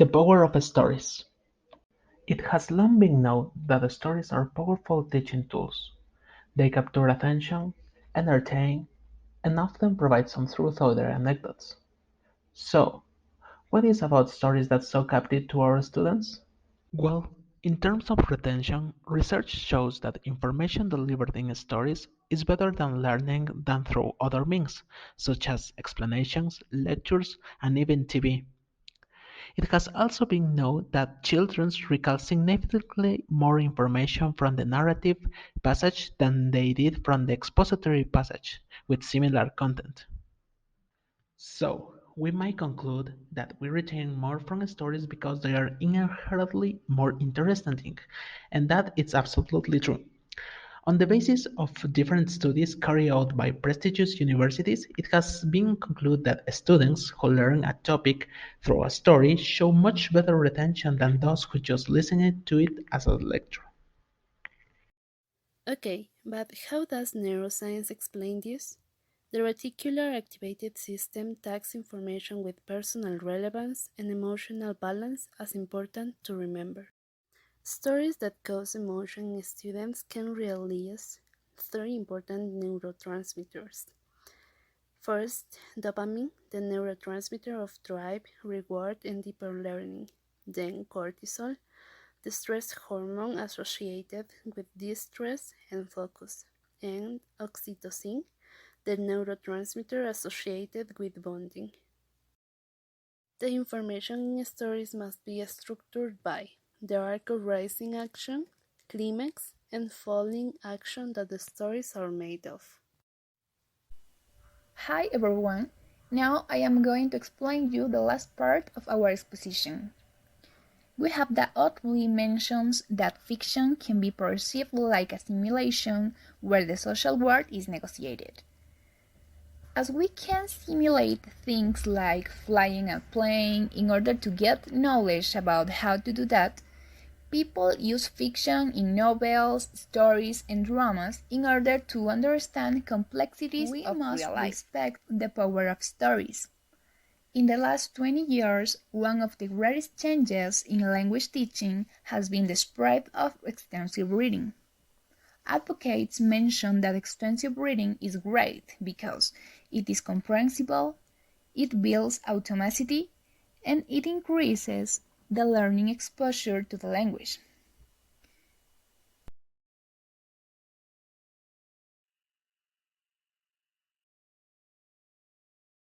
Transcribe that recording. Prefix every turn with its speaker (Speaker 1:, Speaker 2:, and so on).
Speaker 1: The power of stories. It has long been known that stories are powerful teaching tools. They capture attention, entertain, and often provide some truth through their anecdotes. So, what is about stories that's so captive to our students? Well, in terms of retention, research shows that information delivered in stories is better than learning than through other means, such as explanations, lectures, and even TV. It has also been known that children recall significantly more information from the narrative passage than they did from the expository passage with similar content. So, we might conclude that we retain more from stories because they are inherently more interesting, and that it's absolutely true. On the basis of different studies carried out by prestigious universities, it has been concluded that students who learn a topic through a story show much better retention than those who just listen to it as a lecture.
Speaker 2: Okay, but how does neuroscience explain this? The reticular activated system tags information with personal relevance and emotional balance as important to remember. Stories that cause emotion in students can release three important neurotransmitters. First, dopamine, the neurotransmitter of drive, reward, and deeper learning. Then, cortisol, the stress hormone associated with distress and focus. And oxytocin, the neurotransmitter associated with bonding. The information in stories must be structured by the arc of rising action, climax, and falling action that the stories are made of.
Speaker 3: Hi everyone! Now I am going to explain you the last part of our exposition. We have that oddly mentions that fiction can be perceived like a simulation where the social world is negotiated. As we can simulate things like flying a plane in order to get knowledge about how to do that, people use fiction in novels, stories, and dramas in order to understand complexities of real life. We must respect the power of stories. In the last 20 years, one of the greatest changes in language teaching has been the spread of extensive reading. Advocates mention that extensive reading is great because it is comprehensible, it builds automaticity, and it increases the learning exposure to the language.